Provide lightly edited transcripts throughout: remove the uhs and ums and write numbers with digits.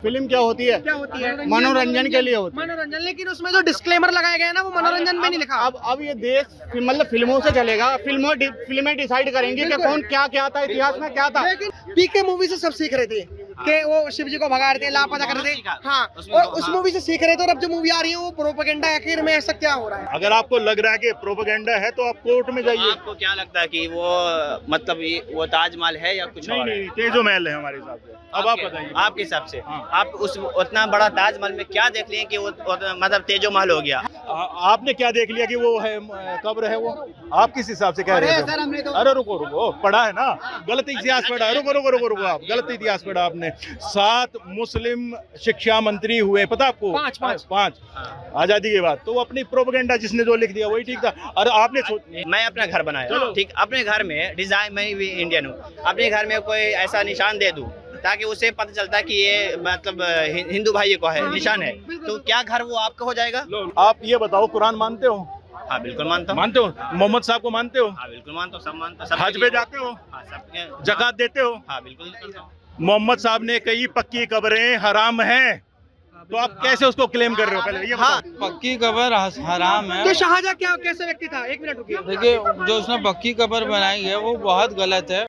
Film क्या होती है? मनोरंजन के लिए होती है। मनोरंजन, लेकिन उसमें जो डिस्क्लेमर लगाया गया है ना, वो मनोरंजन में नहीं लिखा। अब ये देश मतलब फिल्मों से चलेगा। फिल्में डिसाइड करेंगी कि कौन क्या क्या था, इतिहास में क्या था। लेकिन पीके मूवी से सब सीख रहे थे कि वो शिव जी को भगा रहे थे, लापता कर रहे थे। हाँ, और उस मूवी से सीख रहे थे। और अब जो मूवी आ रही है वो प्रोपेगेंडा। आखिर में ऐसा क्या हो रहा है? अगर आपको लग रहा है कि प्रोपेगेंडा है तो आप कोर्ट में जाइए। आपको क्या लगता है कि वो मतलब वो ताजमहल है या कुछ और है? नहीं, तेजो महल है हमारे हिसाब से। अब आप बताइए आपके हिसाब से। हाँ। आप उस उतना बड़ा ताजमहल में क्या देख लिए कि वो मतलब तेजो महल हो गया? आपने क्या देख लिया कि वो है कब्र है वो? आप किस हिसाब से कह रहे हैं? सर, हमने तो अरे रुको पढ़ा है ना, गलत इतिहास पढ़ा है। रुको आप गलत इतिहास पढ़ा आपने। 7 मुस्लिम शिक्षा मंत्री हुए, पता आपको? पांच आजादी के बाद। तो वो अपनी प्रोपेगेंडा जिसने जो लिख दिया वही ठीक था। अरे आपने मैं अपना घर बनाया, ठीक, अपने घर में डिजाइन, मैं भी इंडियन हूँ, अपने घर में कोई ऐसा निशान दे दूं ताकि उसे पता चलता है कि ये मतलब हिंदू भाई को है, निशान है, तो क्या घर वो आपका हो जाएगा? आप ये बताओ, कुरान मानते हो? हाँ बिल्कुल मानता हूँ। मानते हो? मोहम्मद साहब को मानते हो? हाँ बिल्कुल मानता हूँ, सब मानता हूँ। हज पे जाते हो? हाँ, सब जकात देते हो? हाँ बिल्कुल करता हूँ। मोहम्मद साहब ने कई पक्की कब्रें हराम हैं, तो आप कैसे उसको क्लेम कर रहे हो? पहले ये हाँ, पक्की कब्र हराम है। तो शाहजहां क्या कैसे व्यक्ति था? एक मिनट रुकिए। देखिए, जो उसने पक्की कब्र बनाई है वो बहुत गलत है।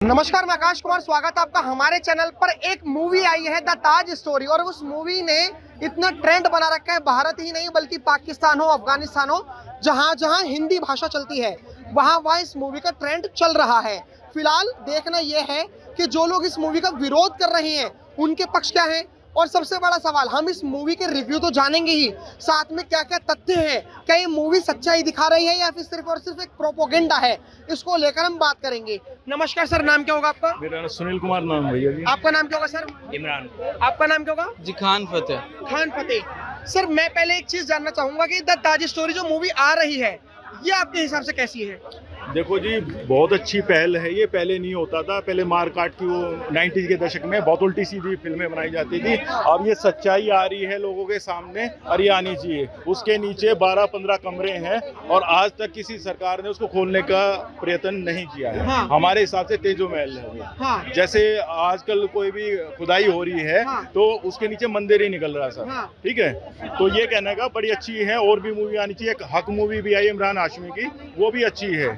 नमस्कार, मैं आकाश कुमार, स्वागत है आपका हमारे चैनल पर। एक मूवी आई है द ताज स्टोरी, और उस मूवी ने इतना ट्रेंड बना रखा है, भारत ही नहीं बल्कि पाकिस्तान हो, अफगानिस्तान हो, जहां जहां हिंदी भाषा चलती है वहां वहां इस मूवी का ट्रेंड चल रहा है। फिलहाल देखना यह है कि जो लोग इस मूवी का विरोध कर रहे हैं उनके पक्ष क्या है, और सबसे बड़ा सवाल, हम इस मूवी के रिव्यू तो जानेंगे ही, साथ में क्या क्या तथ्य हैं, क्या ये मूवी सच्चाई दिखा रही है या फिर सिर्फ और सिर्फ एक प्रोपोगेंडा है, इसको लेकर हम बात करेंगे। नमस्कार सर, नाम क्या होगा आपका? मेरा सुनील कुमार नाम है भैया जी। आपका नाम क्या होगा सर? इमरान। आपका नाम क्या होगा? जी, खान फतेह। खान फतेह। सर, मैं पहले एक चीज जानना चाहूंगा कि द ताज स्टोरी जो मूवी आ रही है ये आपके हिसाब से कैसी है? देखो जी, बहुत अच्छी पहल है ये। पहले नहीं होता था, पहले मार काट की वो 90s के दशक में बहुत उल्टी सीधी फिल्में बनाई जाती थी। अब ये सच्चाई आ रही है लोगों के सामने, और ये आनी चाहिए। उसके नीचे 12-15 कमरे हैं और आज तक किसी सरकार ने उसको खोलने का प्रयत्न नहीं किया है। हाँ। हमारे हिसाब से तेजो महल है वो। हाँ। जैसे आजकल कोई भी खुदाई हो रही है हाँ। तो उसके नीचे मंदिर ही निकल रहा सर। हाँ। ठीक है, तो ये कहने का बड़ी अच्छी है, और भी मूवी आनी चाहिए। एक हक मूवी भी आई इमरान हाशमी की, वो भी अच्छी है।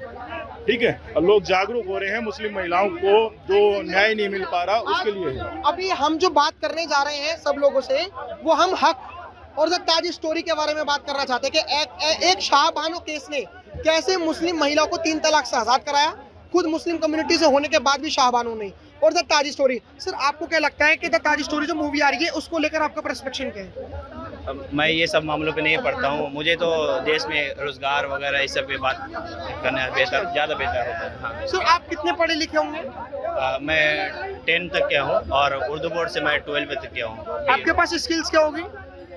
ठीक है, और लोग जागरूक हो रहे हैं, मुस्लिम महिलाओं को जो न्याय नहीं मिल पा रहा उसके लिए है। अभी हम जो बात करने जा रहे हैं सब लोगों से, वो हम हक और द ताज स्टोरी के बारे में बात करना चाहते हैं कि एक शाहबानो केस ने कैसे मुस्लिम महिलाओं को 3 तलाक से आजाद कराया, खुद मुस्लिम कम्युनिटी से होने के बाद भी शाहबानो ने। और द ताज स्टोरी, सर आपको क्या लगता है कि द ताज स्टोरी जो मूवी आ रही है उसको लेकर आपका पर्सपेक्शन क्या है? मैं ये सब मामलों पे नहीं पढ़ता हूँ, मुझे तो देश में रोजगार वगैरह इस सब पे बात करना बेहतर, ज़्यादा बेहतर होता है। हाँ। सर, आप कितने पढ़े लिखे होंगे? मैं 10 तक गया हूँ और उर्दू बोर्ड से मैं 12 तक गया हूँ। आपके पास स्किल्स क्या होगी?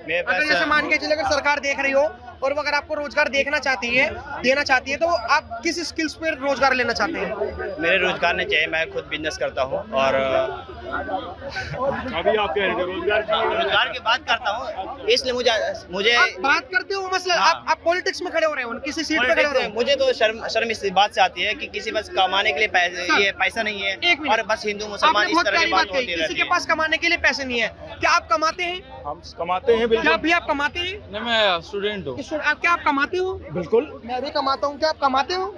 मेरे अगर जैसे मान के चलिए, अगर सरकार देख रही हो और वो अगर आपको रोजगार देना चाहती है तो आप किस स्किल्स पे रोजगार लेना चाहते हैं? मेरे रोजगार नहीं चाहिए, मैं खुद बिजनेस करता हूँ और अभी आप कह रहे थे रोजगार की बात करता हूँ, इसलिए मुझे आप बात करते हो मसला, हाँ। आप पॉलिटिक्स में खड़े हो रहे हो, किसी सीट पे खड़े हो रहे हो। मुझे तो शर्म इस बात से आती है कि किसी बस कमाने के लिए ये पैसा नहीं है, एक मिनट। और बस हिंदू मुसलमान आपने इस बहुत तरह की प्यारी बात बात कही, होती किसी रहती के है। पास कमाने के लिए पैसे नहीं है। क्या आप कमाते हैं? हम कमाते हैं क्या बिल्कुल। भी आप कमाते हैं? नहीं, मैं स्टूडेंट हूँ। क्या आप कमाते हो? बिल्कुल मैं भी कमाता हूँ। क्या आप कमाते हो?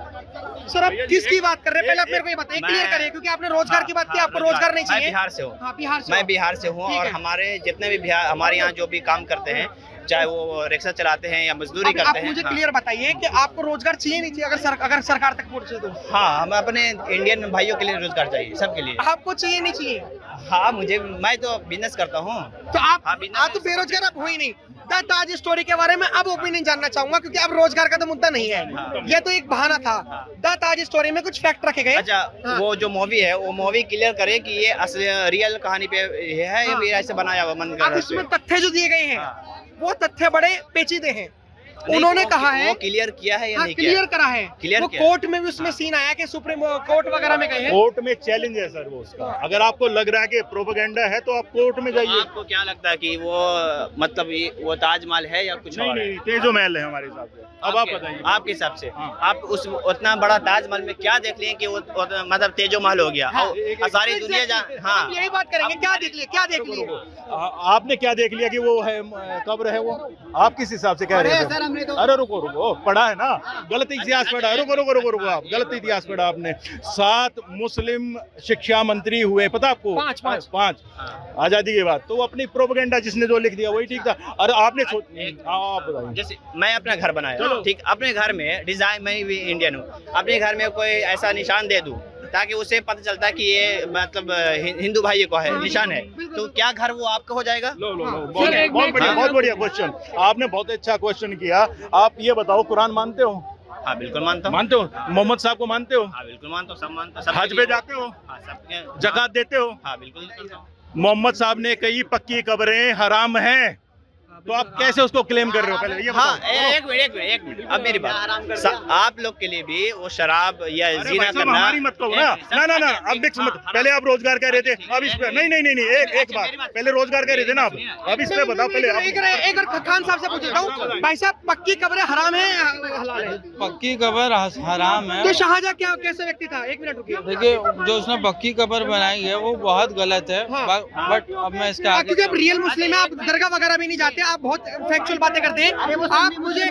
सर, आप किसकी बात कर रहे हैं? पहले आप मेरे को ये बताइए, क्लियर करिए, क्योंकि आपने रोजगार की बात की, आपको रोजगार नहीं चाहिए। मैं बिहार से हूँ। हाँ, बिहार से मैं हो। बिहार से हूँ ठीक और है। हमारे जितने भी बिहार हमारे यहाँ जो भी काम करते हैं, चाहे वो रिक्शा चलाते हैं या मजदूरी अब करते आप हैं। मुझे हाँ। क्लियर बताइए कि आपको रोजगार चाहिए नहीं चाहिए? अगर सरकार तक पहुंचे तो हाँ, हम अपने इंडियन भाइयों के लिए रोजगार चाहिए, सबके लिए। आपको चाहिए नहीं चाहिए? हाँ, मैं तो बिजनेस करता हूँ। तो हाँ, आप तो बेरोजगार आप हो ही नहीं। द ताज स्टोरी के बारे में अब ओपिनियन जानना चाहूंगा, क्योंकि अब रोजगार का तो मुद्दा नहीं है, ये तो एक बहाना था। द ताज स्टोरी में कुछ फैक्ट रखे गए। अच्छा, हाँ। वो जो मूवी है वो मूवी क्लियर करे कि ये असली रियल कहानी पे है या हाँ। फिर ऐसे बनाया हुआ मन अब इसमें तथ्य जो दिए गए हैं हाँ। वो तथ्य बड़े पेचीदे हैं। उन्होंने कहा है, वो क्लियर किया है या हाँ, नहीं किया? क्लियर करा है। Clear वो किया। कोर्ट में भी उसमें सीन आया कि सुप्रीम कोर्ट वगैरह में गए हैं। कोर्ट में चैलेंज है सर वो उसका। अगर आपको लग रहा है कि प्रोपेगेंडा है तो आप कोर्ट में जाइए। आपको क्या लगता है कि वो मतलब वो ताजमहल है या कुछ और है? नहीं, तेजो महल है हमारे हिसाब से। अब आप बताइए। आपके हिसाब से हाँ। आप उस उतना बड़ा ताजमहल में क्या देख लिए कि वो मतलब तेजो महल हो गया और सारी दुनिया हाँ हम यही बात करेंगे, क्या देख लिए, क्या देख लिए? आपने क्या देख लिया कि वो है कब्र है वो? आप किस हिसाब से कह रहे सर, हमने हैं? तो- अरे रुको रुको, पढ़ा है ना, गलत इतिहास पढ़ा है। रुको रुको रुको रुको, आप गलत इतिहास पढ़ा आपने। 7 मुस्लिम शिक्षा मंत्री हुए, पता आपको? पांच आजादी के बाद। तो वो अपनी प्रोपेगेंडा जिसने जो लिख दिया वही ठीक था। अरे आपने आप बताइए। जैसे मैं अपना घर बनाया, ठीक, अपने घर में डिजाइन, मैं भी इंडियन हूँ, अपने घर में कोई ऐसा निशान दे दूं ताकि उसे पता चलता कि ये मतलब हिंदू भाइयों का है, निशान है, तो क्या घर वो आपका हो जाएगा? लो बहुत बढ़िया क्वेश्चन, आपने बहुत अच्छा क्वेश्चन किया। आप ये बताओ, कुरान मानते हो? हाँ बिल्कुल मानता हूँ। मानते हो? मोहम्मद साहब को मानते हो? हाँ बिल्कुल मानता हूँ, सब मानता हूँ। हज पे जाते हो? हाँ सबके। जकात देते हो? हाँ बिल्कुल करता हूँ। मोहम्मद साहब ने कई पक्की कब्रें हराम हैं, तो आप कैसे उसको क्लेम कर रहे हो? पहले ये हाँ बताओ। एक मिनट अब मेरी बात, आप लोग के लिए भी वो शराब या अरे जीना भाई साहब, करना हमारी मत कहो ना ना, अब मिक्स मत। पहले आप रोजगार कह रहे थे, अब इस पे नहीं, एक बात, पहले रोजगार कह रहे थे ना आप, अब इस पे बताओ पहले एक और खान साहब से पूछता हूँ, भाई साहब, पक्की कब्रें हराम है या हलाल है? पक्की कब्र हराम है। तो शाहजहां क्या कैसे व्यक्ति था? एक मिनट रुकिए। देखिए, जो उसने पक्की कब्र बनाई है वो बहुत गलत है। हाँ। बट अब मैं इसके आगे क्योंकि आप रियल मुस्लिम है, आप दरगाह वगैरह भी नहीं जाते, आप बहुत फैक्चुअल बातें करते हैं। आप मुझे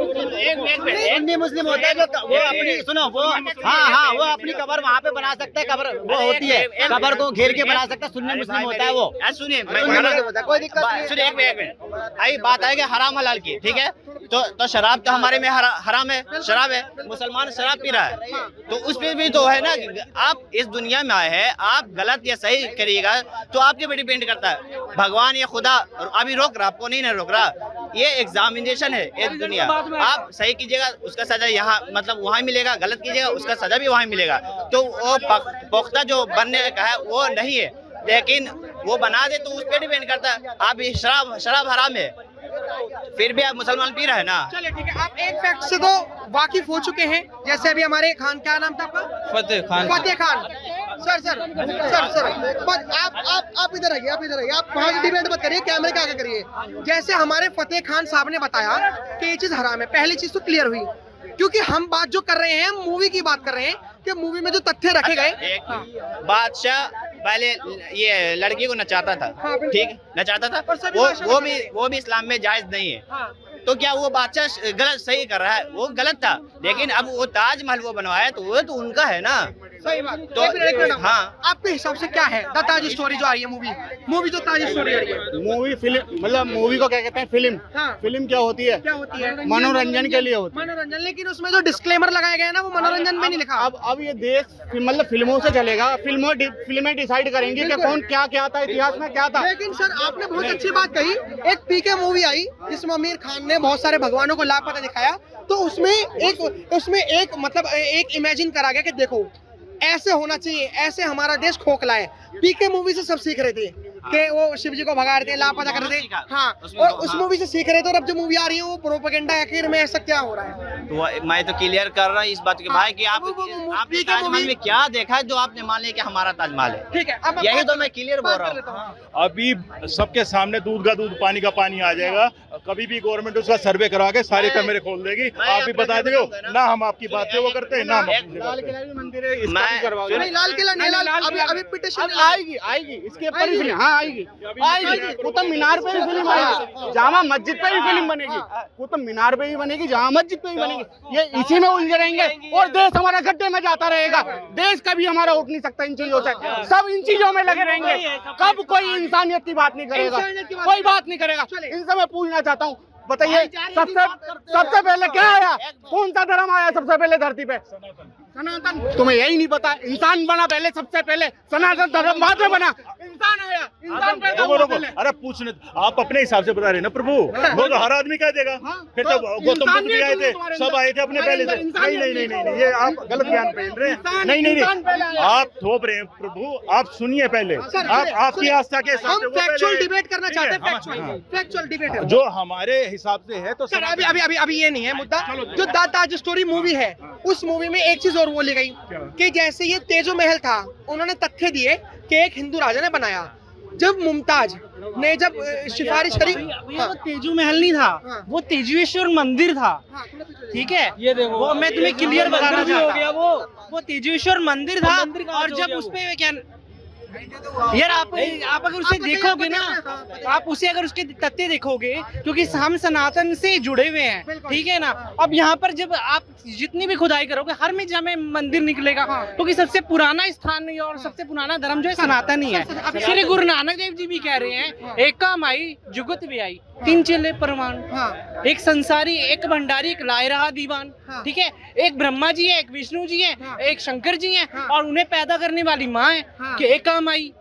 सुन्नी मुस्लिम होता है जो वो अपनी सुनो वो हाँ वो अपनी कब्र वहाँ पे बना सकता है, कब्र वो होती है, कब्र को घेर के बना सकता है, सुन्नी मुस्लिम होता है वो। सुनिए कोई दिक्कत नहीं। सुनिए एक मिनट, आई बात आएगी हराम हलाल की, ठीक है? तो शराब तो हमारे में हराम है, शराब है, मुसलमान शराब पी रहा है, तो उस पे भी तो है ना। आप इस दुनिया में आए हैं, आप गलत या सही करिएगा तो आपके पे डिपेंड करता है। भगवान या खुदा अभी रोक रहा, आपको नहीं ना रोक रहा, ये एग्जामिनेशन है एक दुनिया। आप सही कीजिएगा उसका सजा यहाँ मतलब वहाँ मिलेगा, गलत कीजिएगा उसका सजा भी वहाँ मिलेगा। तो वो पुख्ता जो बनने का है वो नहीं है, लेकिन वो बना दे तो उस पर डिपेंड करता है। आप ये शराब हराम है, फिर भी आप मुसलमान पी रहे हैं ना। चलिए ठीक है, आप एक फैक्ट से तो वाकिफ हो चुके हैं, जैसे अभी हमारे खान, क्या नाम था आपका? फतेह खान। फतेह खान सर आप इधर आइए, आप वहाँ की डिबेट मत करिए, कैमरे के आगे करिए। जैसे हमारे फतेह खान साहब ने बताया कि ये चीज हराम है, पहली चीज तो क्लियर हुई, क्योंकि हम बात जो कर रहे हैं, मूवी की बात कर रहे हैं कि मूवी में जो तथ्य रखे गए। बादशाह पहले ये लड़की को नचाता था, हाँ, बिल्कुल। ठीक, नचाता था, और सभी बादशाह वो भी इस्लाम में जायज नहीं है। हाँ। तो क्या वो बादशाह गलत सही कर रहा है? वो गलत था, लेकिन अब वो ताजमहल वो बनवाया तो वो तो उनका है ना। सही बात। तो एक मिनट, हाँ, आपके हिसाब से क्या है द ताज स्टोरी जो आ रही है, मूवी जो ताज स्टोरी आ रही है? मूवी फिल्म मतलब मूवी को क्या कहते हैं? फिल्म। हाँ। फिल्म क्या होती है? क्या होती है? मनोरंजन के लिए होती है। मनोरंजन, लेकिन उसमें जो डिस्क्लेमर लगाया गया है ना, वो मनोरंजन में नहीं लिखा। अब ये देश मतलब फिल्मों से चलेगा, फिल्में डिसाइड करेंगी कि कौन क्या क्या था, इतिहास में क्या था। लेकिन सर आपने बहुत अच्छी बात कही, एक पीके मूवी आई जिसमें आमिर खान ने बहुत सारे भगवानों को लापता दिखाया, तो उसमें एक मतलब एक इमेजिन करा गया कि देखो ऐसे होना चाहिए, ऐसे हमारा देश खोखला है। पीके मूवी से सब सीख रहे थे कि वो शिव जी को भगा रहे थे, लापता कर रहे थे। हाँ, और उस मूवी से सीख रहे थे, और अब जो मूवी आ रही है वो प्रोपेगेंडा, आखिर में ऐसा क्या हो रहा है? तो मैं तो क्लियर कर रहा हूँ इस बात के भाई कि वो आपने PK ताजमहल मूवी- में क्या देखा है जो आपने मान लिया कि हमारा ताजमहल है। ठीक है, अब यही तो मैं क्लियर बोल रहा हूँ। अभी सबके सामने दूध का दूध पानी का पानी आ जाएगा। कभी भी गवर्नमेंट उसका सर्वे करवा के सारे कैमरे खोल देगी, आप भी बता दियो ना। हम आपकी बात से वो करते हैं ना, हम अपनी से लाल करते किला हैं। भी मंदिर है, इसका मैं- भी करवाओगे। नहीं, लाल किला नहीं, अभी पिटिशन आएगी इसके ऊपर भी फिल्म। हाँ आएगी कुतुब मीनार पे भी फिल्म आएगी, जामा मस्जिद पे भी फिल्म बनेगी, कुतुब मीनार पे भी बनेगी, जामा मस्जिद पे भी बनेगी। ये इसी में उलझे रहेंगे और देश हमारा गड्ढे में जाता रहेगा। देश कभी हमारा उठ नहीं सकता इन चीजों से, सब इन चीजों में लगे रहेंगे। कब कोई इंसानियत की बात नहीं करेगा, कोई बात नहीं करेगा। इनसे मैं पूछना चाहता हूँ, बताइए सबसे पहले क्या आया? कौन सा धर्म आया सबसे पहले धरती पे? सनातन। तुम्हें यही नहीं पता? इंसान बना पहले, सबसे पहले सनातन धर्म बाद में बना। इंसान आया, इंसान पैदा हुआ पहले। अरे पूछने, आप अपने हिसाब से बता रहे ना प्रभु, वो तो हर आदमी कह देगा। फिर तो गौतम बुद्ध भी आए थे, सब आए थे अपने पहले से। नहीं, ये आप गलत ज्ञान पहन रहे हैं। नहीं, आप थोप रहे हैं प्रभु। आप सुनिए पहले, आप आपकी आस्था के हिसाब से हम फैक्चुअल डिबेट करना चाहते हैं, फैक्चुअल डिबेट जो हमारे हिसाब से है। तो सर अभी ये नहीं है मुद्दा। जो द ताज स्टोरी मूवी है, उस मूवी में एक चीज और बोली गई कि जैसे ये तेजो महल था, उन्होंने तथ्य दिए कि एक हिंदू राजा ने बनाया। जब मुमताज ने जब सिफारिश करी, वो तेजू महल नहीं था, वो तेजुएश्वर मंदिर था। ठीक है, ये देखो वो मैं तुम्हें क्लियर बताना चाहता हूँ, वो तेजुएश्वर मंदिर था। और जब उसपे क्या यार आप अगर उसे देखोगे ना, आप उसे अगर उसके तथ्य देखोगे, क्योंकि हम सनातन से जुड़े हुए हैं, ठीक है ना। अब यहाँ पर जब आप जितनी भी खुदाई करोगे, हर में जहाँ मंदिर निकलेगा, क्योंकि सबसे पुराना स्थान और सबसे पुराना धर्म जो है सनातन ही है। श्री गुरु नानक देव जी भी कह रहे हैं, एका माई जुगत भी आई, तीन चेले परवान, एक संसारी, एक भंडारी, एक लाए रहा दीवान। ठीक है, एक ब्रह्मा जी है, एक विष्णु जी है, एक शंकर जी है, और उन्हें पैदा करने वाली माँ है कि एका माई।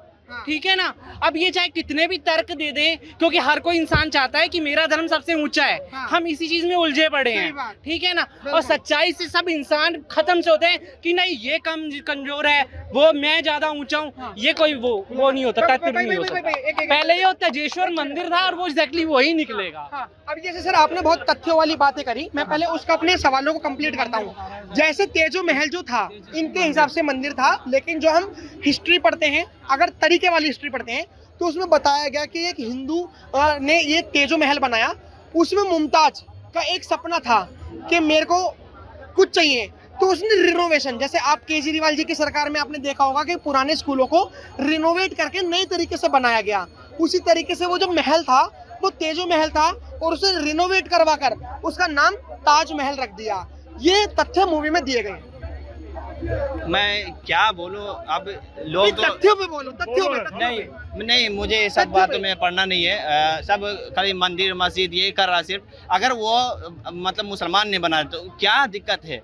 ठीक है ना। अब ये चाहे कितने भी तर्क दे दे, क्योंकि हर कोई इंसान चाहता है कि मेरा धर्म सबसे ऊंचा है, हम इसी चीज में उलझे पड़े हैं। ठीक है ना। और सच्चाई से सब इंसान खत्म से होते हैं कि नहीं ये कम कमजोर है, वो मैं ज्यादा ऊंचा हूँ, ये कोई वो नहीं होता, तत्व नहीं होता। पहले ये तेजेश्वर मंदिर था और वो एग्जैक्टली वही निकलेगा। अब जैसे सर आपने बहुत तथ्यों वाली बातें करी, मैं पहले उसका अपने सवालों को कंप्लीट करता हूँ। जैसे तेजो महल जो था इनके हिसाब से मंदिर था, लेकिन जो हम हिस्ट्री पढ़ते हैं, अगर तरीके वाली हिस्ट्री पढ़ते हैं, तो उसमें बताया गया कि एक हिंदू ने ये तेजो महल बनाया। उसमें मुमताज का एक सपना था कि मेरे को कुछ चाहिए, तो उसने रिनोवेशन, जैसे आप केजरीवाल जी की सरकार में आपने देखा होगा कि पुराने स्कूलों को रिनोवेट करके नए तरीके से बनाया गया। उसी तरीके से वो जो महल था वो तेजो महल था, और उसे रिनोवेट करवा कर उसका नाम ताज महल रख दिया। ये तथ्य मूवी में दिए गए। मैं क्या बोलूं, अब लोग तो तथ्यों पे बोलो, तथ्यों पे। नहीं, मुझे ये सब बातों में पढ़ना नहीं है। सब खाली मंदिर मस्जिद ये कर रहा सिर्फ। अगर वो मतलब मुसलमान ने बनाया तो क्या दिक्कत है?